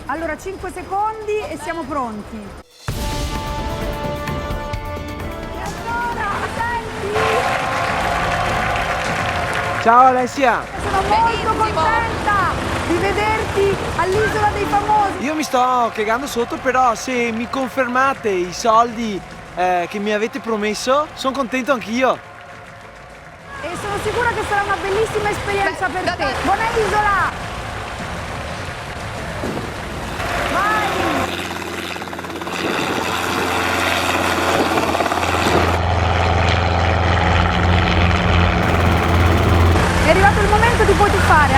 Allora, 5 secondi e siamo pronti. E allora, senti? Ciao Alessia! Sono molto contenta di vederti all'Isola dei Famosi. Io mi sto cagando sotto, però se mi confermate i soldi che mi avete promesso, sono contento anch'io. E sono sicura che sarà una bellissima esperienza per te. Buona isola! Vai! È arrivato il momento, ti puoi tuffare.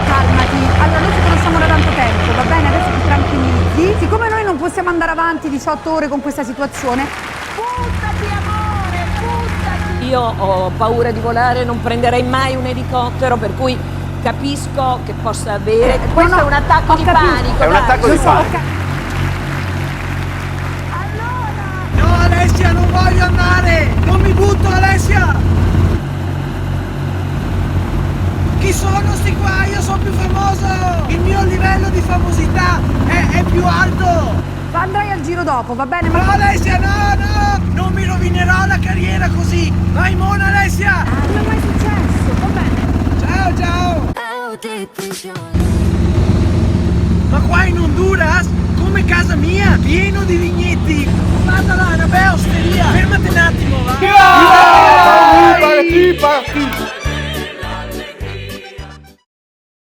Calmati. Allora, noi ci conosciamo da tanto tempo, va bene? Adesso ti tranquillizzi. Siccome noi non possiamo andare avanti 18 ore con questa situazione, buttati amore, buttati! Io ho paura di volare, non prenderei mai un elicottero, per cui capisco che possa avere. Questo no, è un attacco ho di capito. panico. È un dai. attacco di Lo so, panico. No Alessia, non voglio andare! Non mi butto Alessia! Chi sono sti qua? Io sono più famoso! Il mio livello di famosità è più alto! andrai al giro dopo, va bene? No Alessia, no! Non mi rovinerò la carriera così! Vai Mona Alessia! Non è mai successo, va bene? Ciao! Ma qua in Honduras, come casa mia, pieno di vignetti! Guarda là, una bella osteria! Fermati un attimo, va!